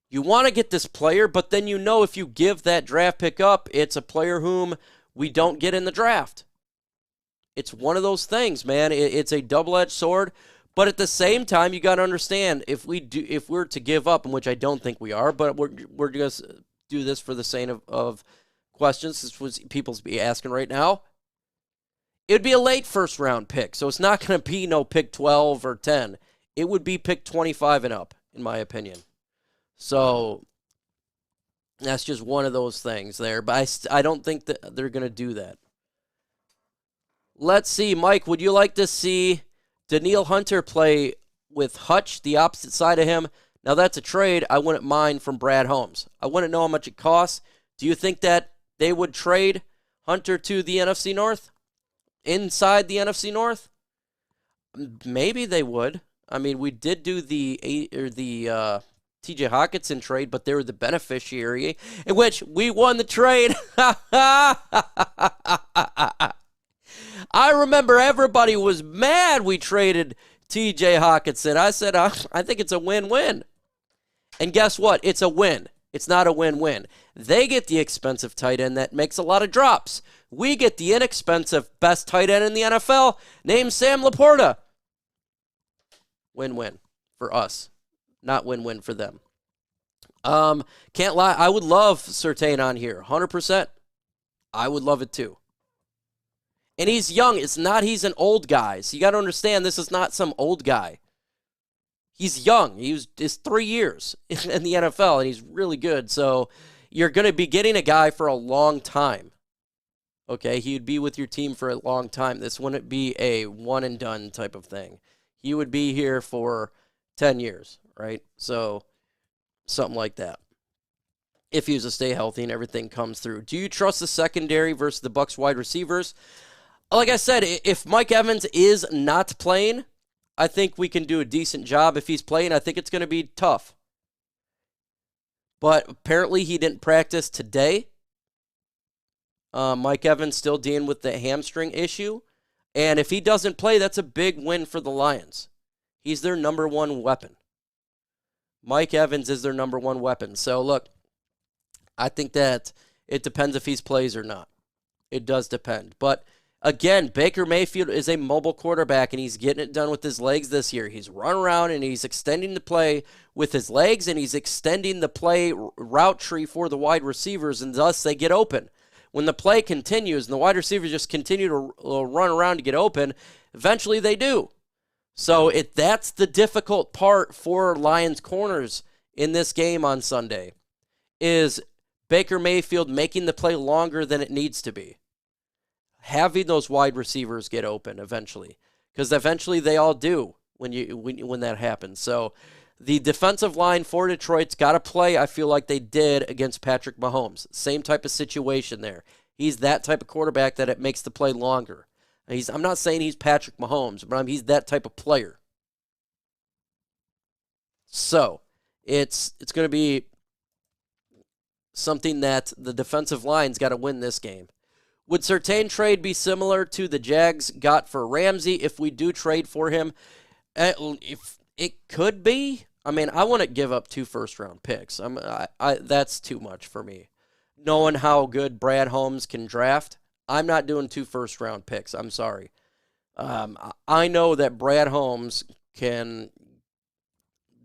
You want to get this player, but then you know if you give that draft pick up, it's a player whom we don't get in the draft. It's one of those things, man. It's a double-edged sword. But at the same time, you got to understand, if we're to give up, and which I don't think we are, but we're just do this for the sake of questions. This was people's be asking right now. It would be a late first-round pick, so it's not going to be no pick 12 or 10. It would be pick 25 and up, in my opinion. So that's just one of those things there. But I don't think that they're going to do that. Let's see, Mike, would you like to see Danielle Hunter play with Hutch, the opposite side of him? Now, that's a trade I wouldn't mind from Brad Holmes. I wouldn't know how much it costs. Do you think that they would trade Hunter to the NFC North? Inside the NFC North? Maybe they would. I mean, we did do the TJ Hawkinson trade, but they were the beneficiary, in which we won the trade. I remember everybody was mad we traded TJ Hawkinson. I said, I think it's a win-win. And guess what? It's a win. It's not a win-win. They get the expensive tight end that makes a lot of drops. We get the inexpensive best tight end in the NFL, named Sam Laporta. Win-win for us. Not win-win for them. Can't lie. I would love Surtain on here. 100%. I would love it too. And he's young. It's not he's an old guy. So you got to understand, this is not some old guy. He's young. It's 3 years in the NFL, and he's really good. So you're going to be getting a guy for a long time. Okay, he would be with your team for a long time. This wouldn't be a one-and-done type of thing. He would be here for 10 years, right? So something like that. If he was to stay healthy and everything comes through. Do you trust the secondary versus the Bucs wide receivers? Like I said, if Mike Evans is not playing, I think we can do a decent job. If he's playing, I think it's going to be tough. But apparently he didn't practice today. Mike Evans still dealing with the hamstring issue. And if he doesn't play, that's a big win for the Lions. He's their number one weapon. Mike Evans is their number one weapon. So, look, I think that it depends if he plays or not. It does depend. But, again, Baker Mayfield is a mobile quarterback, and he's getting it done with his legs this year. He's run around, and he's extending the play with his legs, and he's extending the play route tree for the wide receivers, and thus they get open. When the play continues and the wide receivers just continue to run around to get open, eventually they do. So that's the difficult part for Lions corners in this game on Sunday, is Baker Mayfield making the play longer than it needs to be. having those wide receivers get open eventually, because eventually they all do when that happens. So the defensive line for Detroit's got to play, I feel like they did against Patrick Mahomes. Same type of situation there. He's that type of quarterback that it makes the play longer. I'm not saying he's Patrick Mahomes, but he's that type of player. So it's going to be something that the defensive line's got to win this game. Would Surtain trade be similar to the Jags got for Ramsey if we do trade for him? If it could be. I mean, I wouldn't give up 2 first-round picks. That's too much for me. Knowing how good Brad Holmes can draft, I'm not doing 2 first-round picks. I'm sorry. I know that Brad Holmes can.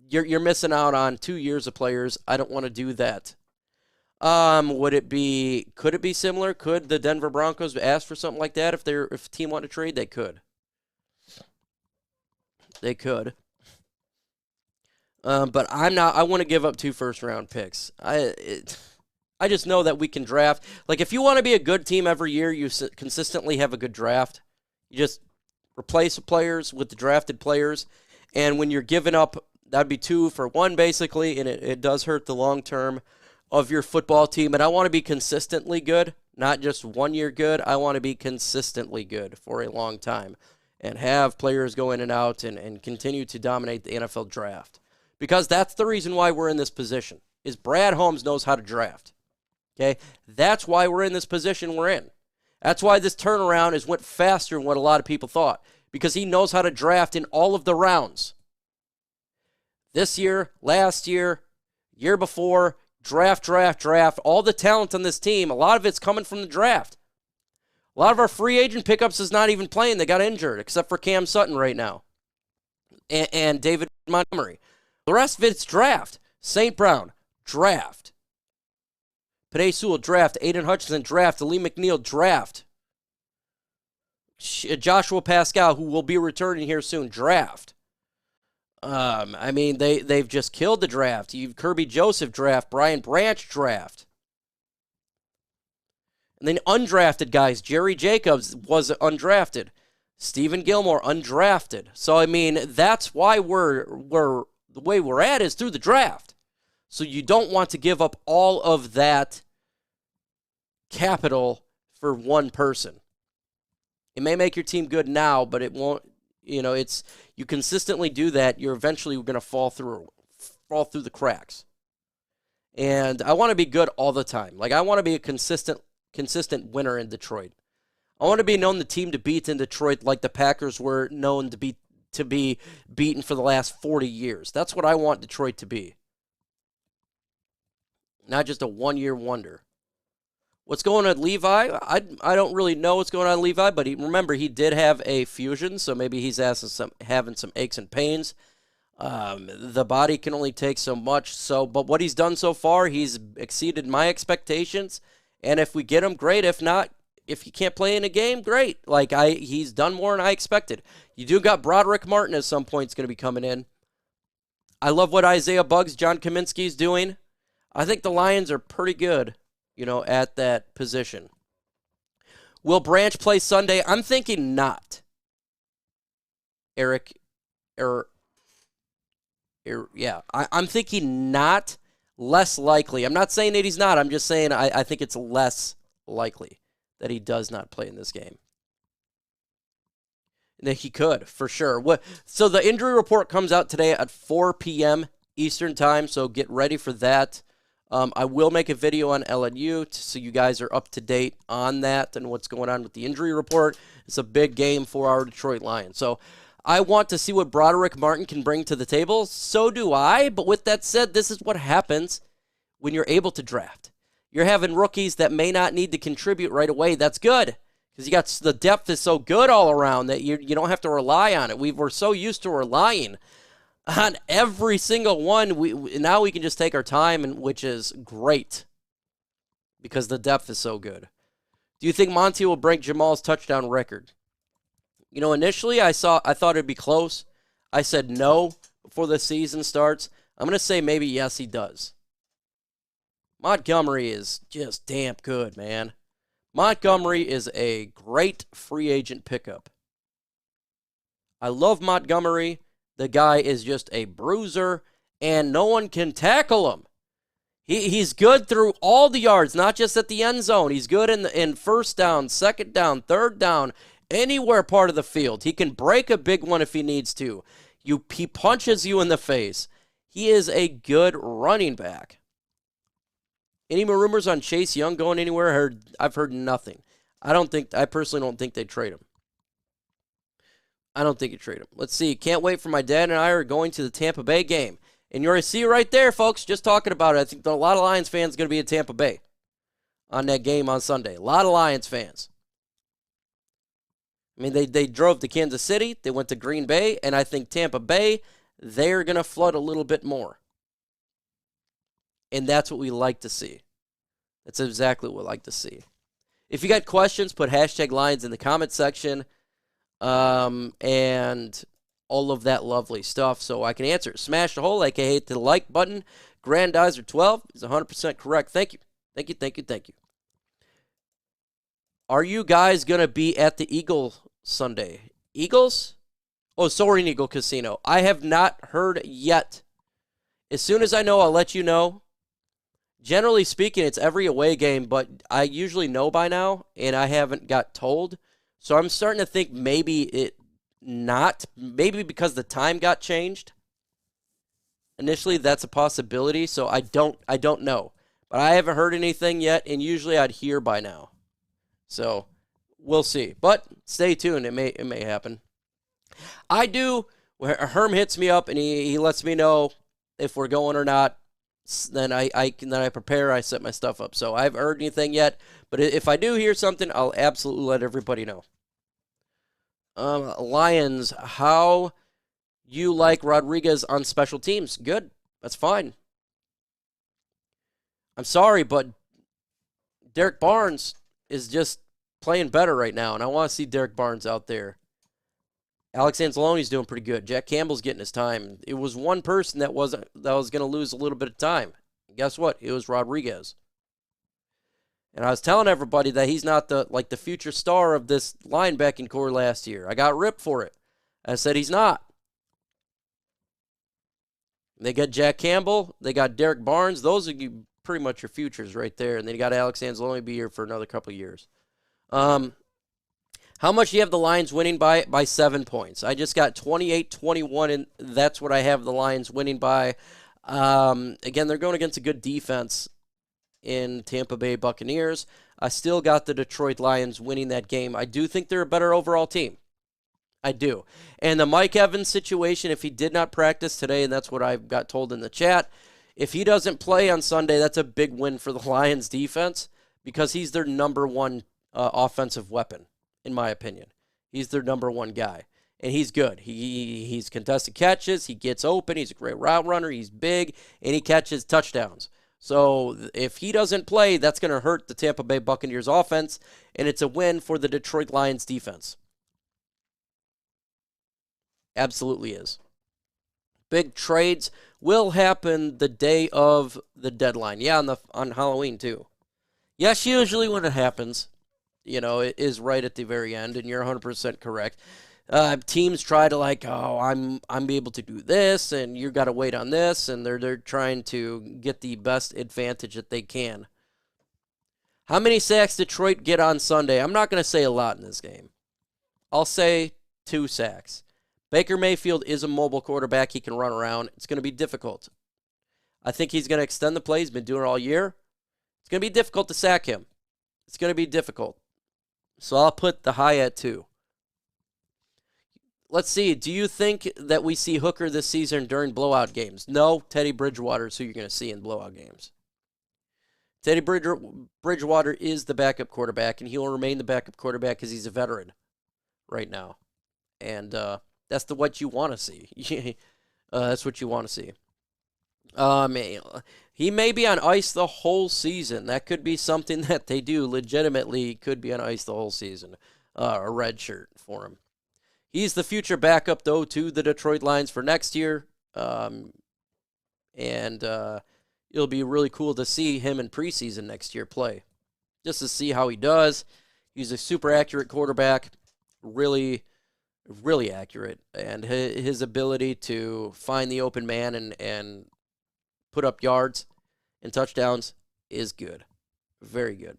You're missing out on 2 years of players. I don't want to do that. Could it be similar? Could the Denver Broncos ask for something like that if a team wanted to trade? They could. They could. But I'm not. I want to give up 2 first-round picks. I just know that we can draft. Like, if you want to be a good team every year, you consistently have a good draft. You just replace the players with the drafted players. And when you're giving up, that'd be 2 for 1, basically, and it does hurt the long term of your football team. And I want to be consistently good, not just 1 year good. I want to be consistently good for a long time and have players go in and out and continue to dominate the NFL draft. Because that's the reason why we're in this position, is Brad Holmes knows how to draft. Okay? That's why we're in this position we're in. That's why this turnaround went faster than what a lot of people thought, because he knows how to draft in all of the rounds. This year, last year, year before, draft, all the talent on this team, a lot of it's coming from the draft. A lot of our free agent pickups is not even playing. They got injured, except for Cam Sutton right now and David Montgomery. The rest of it's draft. St. Brown, draft. Penei Sewell, draft. Aidan Hutchinson, draft. Lee McNeil, draft. Joshua Pascal, who will be returning here soon, draft. I mean, they've just killed the draft. You've Kirby Joseph, draft. Brian Branch, draft. And then undrafted guys. Jerry Jacobs was undrafted. Stephen Gilmore, undrafted. So, I mean, that's why we're the way we're at is through the draft. So you don't want to give up all of that capital for one person. It may make your team good now, but it won't, you consistently do that, you're eventually going to fall through the cracks. And I want to be good all the time. Like, I want to be a consistent winner in Detroit. I want to be known the team to beat in Detroit like the Packers were known to be beaten for the last 40 years. That's what I want Detroit to be. Not just a one-year wonder. What's going on with Levi? I don't really know what's going on with Levi, but remember, he did have a fusion, so maybe he's having some aches and pains. The body can only take so much. But what he's done so far, he's exceeded my expectations. And if we get him, great. If not, if he can't play in a game, great. He's done more than I expected. You do got Broderick Martin at some point is going to be coming in. I love what Isaiah Buggs, John Kaminsky's doing. I think the Lions are pretty good, at that position. Will Branch play Sunday? I'm thinking not. Eric, yeah. I'm thinking not, less likely. I'm not saying that he's not. I'm just saying I think it's less likely that he does not play in this game. And that he could, for sure. So the injury report comes out today at 4 p.m. Eastern time, so get ready for that. I will make a video on LNU so you guys are up to date on that and what's going on with the injury report. It's a big game for our Detroit Lions. So I want to see what Broderick Martin can bring to the table. So do I. But with that said, this is what happens when you're able to draft. You're having rookies that may not need to contribute right away. That's good because you got the depth is so good all around that you don't have to rely on it. We're so used to relying on every single one. Now we can just take our time, which is great because the depth is so good. Do you think Monty will break Jamal's touchdown record? Initially I thought it'd be close. I said no before the season starts. I'm going to say maybe yes, he does. Montgomery is just damn good, man. Montgomery is a great free agent pickup. I love Montgomery. The guy is just a bruiser, and no one can tackle him. He's good through all the yards, not just at the end zone. He's good in first down, second down, third down, anywhere part of the field. He can break a big one if he needs to. He punches you in the face. He is a good running back. Any more rumors on Chase Young going anywhere? I've heard nothing. I personally don't think they'd trade him. I don't think you'd trade him. Let's see. Can't wait for my dad and I are going to the Tampa Bay game. And you're going to see right there, folks, just talking about it. I think a lot of Lions fans are going to be at Tampa Bay on that game on Sunday. A lot of Lions fans. I mean, they drove to Kansas City. They went to Green Bay. And I think Tampa Bay, they're going to flood a little bit more. And that's what we like to see. That's exactly what we like to see. If you got questions, put hashtag Lions in the comment section. And all of that lovely stuff so I can answer. Smash the hole, aka hit the like button. Grandizer 12 is 100% correct. Thank you. Thank you, thank you, thank you. Are you guys going to be at the Eagle Sunday? Eagles? Oh, Soaring Eagle Casino. I have not heard yet. As soon as I know, I'll let you know. Generally speaking, it's every away game, but I usually know by now, and I haven't got told. So I'm starting to think maybe maybe because the time got changed. Initially, that's a possibility, so I don't know. But I haven't heard anything yet, and usually I'd hear by now. So we'll see. But stay tuned, it may happen. I do, Herm hits me up and he lets me know if we're going or not. Then I prepare, I set my stuff up. So I haven't heard anything yet, but if I do hear something, I'll absolutely let everybody know. Lions, how you like Rodriguez on special teams? Good. That's fine. I'm sorry, but Derek Barnes is just playing better right now, and I want to see Derek Barnes out there. Alex Anzalone's doing pretty good. Jack Campbell's getting his time. It was one person that was going to lose a little bit of time. Guess what? It was Rodriguez. And I was telling everybody that he's not the future star of this linebacking core last year. I got ripped for it. I said he's not. They got Jack Campbell. They got Derek Barnes. Those are pretty much your futures right there. And then you got Alex Anzalone be here for another couple of years. How much do you have the Lions winning by? By 7 points. I just got 28-21, and that's what I have the Lions winning by. Again, they're going against a good defense in Tampa Bay Buccaneers. I still got the Detroit Lions winning that game. I do think they're a better overall team. I do. And the Mike Evans situation, if he did not practice today, and that's what I got told in the chat, if he doesn't play on Sunday, that's a big win for the Lions defense because he's their number one offensive weapon, in my opinion. He's their number one guy. And he's good. He's contested catches. He gets open. He's a great route runner. He's big, and he catches touchdowns. So if he doesn't play, that's going to hurt the Tampa Bay Buccaneers offense, and it's a win for the Detroit Lions defense. Absolutely is. Big trades will happen the day of the deadline. Yeah, on Halloween too. Yes, usually when it happens, it is right at the very end, and you're 100% correct. Teams try to I'm be able to do this, and you got to wait on this, and they're trying to get the best advantage that they can. How many sacks Detroit get on Sunday? I'm not going to say a lot in this game. I'll say 2 sacks. Baker Mayfield is a mobile quarterback. He can run around. It's going to be difficult. I think he's going to extend the play. He's been doing it all year. It's going to be difficult to sack him. It's going to be difficult. So I'll put the high at 2. Let's see. Do you think that we see Hooker this season during blowout games? No. Teddy Bridgewater is who you're going to see in blowout games. Teddy Bridgewater is the backup quarterback, and he'll remain the backup quarterback because he's a veteran right now. And that's what you want to see. That's what you want to see. He may be on ice the whole season. That could be something that they do legitimately. Could be on ice the whole season. A red shirt for him. He's the future backup, though, to the Detroit Lions for next year. And it'll be really cool to see him in preseason next year play. just to see how he does. He's a super accurate quarterback, really, really accurate. And his ability to find the open man and put up yards and touchdowns is good. Very good.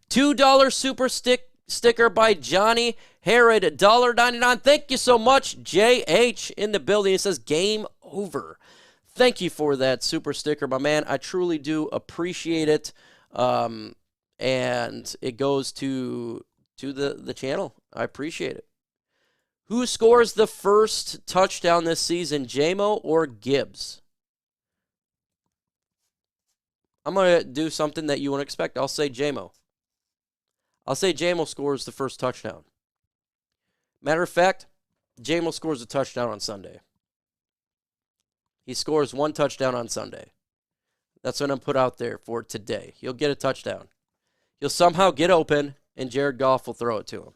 $2 super sticker by Johnny Herod, $1.99. Thank you so much, JH in the building. It says game over. Thank you for that super sticker, my man. I truly do appreciate it. And it goes to the channel. I appreciate it. Who scores the first touchdown this season, JMO or Gibbs? I'm going to do something that you wouldn't expect. I'll say JMO. I'll say JMO scores the first touchdown. Matter of fact, JMO scores a touchdown on Sunday. He scores one touchdown on Sunday. That's what I'm put out there for today. He'll get a touchdown. He'll somehow get open, and Jared Goff will throw it to him.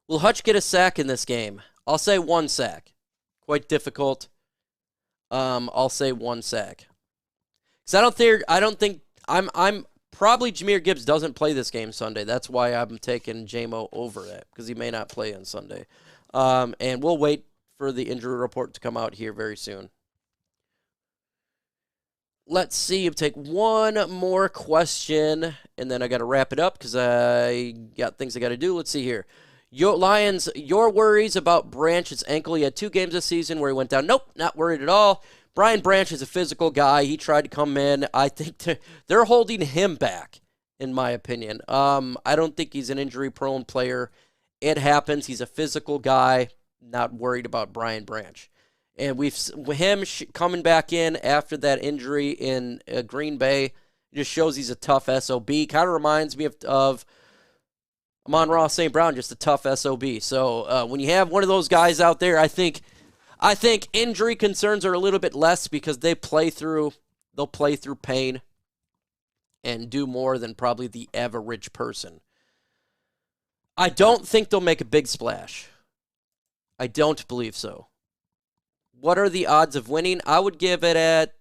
Will Hutch get a sack in this game? I'll say one sack. Quite difficult. I'll say one sack. Because I don't think I'm probably Jahmyr Gibbs doesn't play this game Sunday. That's why I'm taking JMO over it, because he may not play on Sunday. And we'll wait for the injury report to come out here very soon. Let's see. I'll take one more question, and then I got to wrap it up because I got things I got to do. Let's see here. Lions, your worries about Branch's ankle. He had 2 games this season where he went down. Nope, not worried at all. Brian Branch is a physical guy. He tried to come in. I think they're holding him back, in my opinion. I don't think he's an injury-prone player. It happens. He's a physical guy. Not worried about Brian Branch. And him coming back in after that injury in Green Bay just shows he's a tough SOB. Kind of reminds me of amon-ra St. Brown, just a tough SOB. So when you have one of those guys out there, I think injury concerns are a little bit less because they'll play through pain and do more than probably the average person. I don't think they'll make a big splash. I don't believe so. What are the odds of winning? I would give it at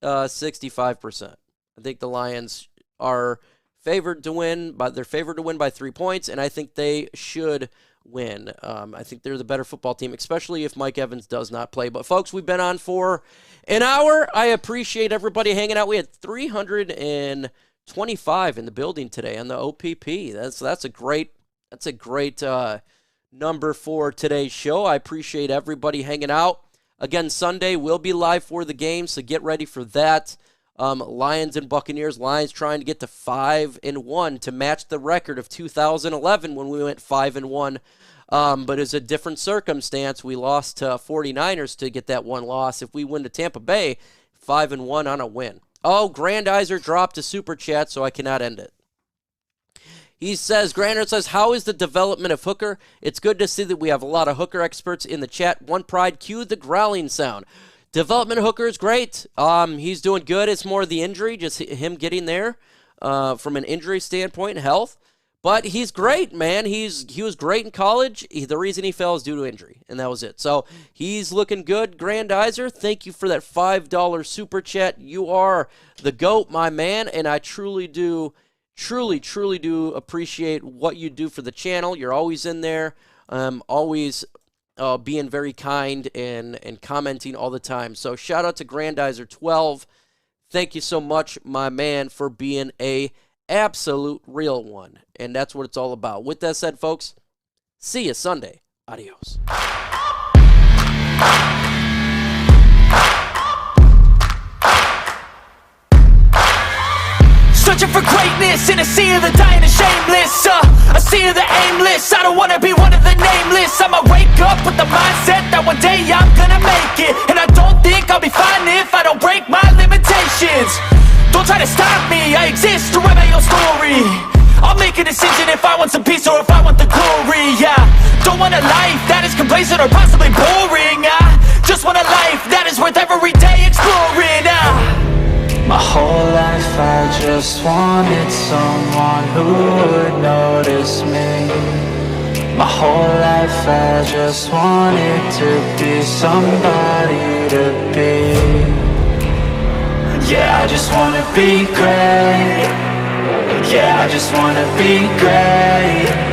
65%. I think the Lions are favored to win, but they're favored to win by 3 points, and I think they should win. I think they're the better football team, especially if Mike Evans does not play. But, folks, we've been on for an hour. I appreciate everybody hanging out. We had 325 in the building today on the OPP. That's a great number for today's show. I appreciate everybody hanging out. Again, Sunday we'll be live for the game, so get ready for that. Lions and Buccaneers. Lions trying to get to 5-1 to match the record of 2011 when we went 5-1. But it's a different circumstance. We lost to 49ers to get that one loss. If we win to Tampa Bay, 5-1 on a win. Oh, Grandizer dropped a super chat, so I cannot end it. He says, Grander says, how is the development of Hooker? It's good to see that we have a lot of Hooker experts in the chat. One Pride, cue the growling sound. Development of Hooker is great. He's doing good. It's more the injury, just him getting there from an injury standpoint and health. But he's great, man. He was great in college. The reason he fell is due to injury, and that was it. So he's looking good. Grandizer, thank you for that $5 super chat. You are the GOAT, my man, and I truly do appreciate what you do for the channel. You're always in there, always being very kind and commenting all the time. So shout out to Grandizer12. Thank you so much, my man, for being a absolute real one. And that's what it's all about. With that said, folks, see you Sunday. Adios. Searching for greatness in a sea of the dying and shameless, a sea of the aimless. I don't wanna be one of the nameless. I'ma wake up with the mindset that one day I'm gonna make it, and I don't think I'll be fine if I don't break my limitations. Don't try to stop me, I exist to write my own story. I'll make a decision if I want some peace or if I want the glory. Yeah, don't want a life that is complacent or possibly boring. I just want a life that is worth every day exploring. My whole life I just wanted someone who would notice me. My whole life I just wanted to be somebody to be. Yeah, I just wanna be great. Yeah, I just wanna be great.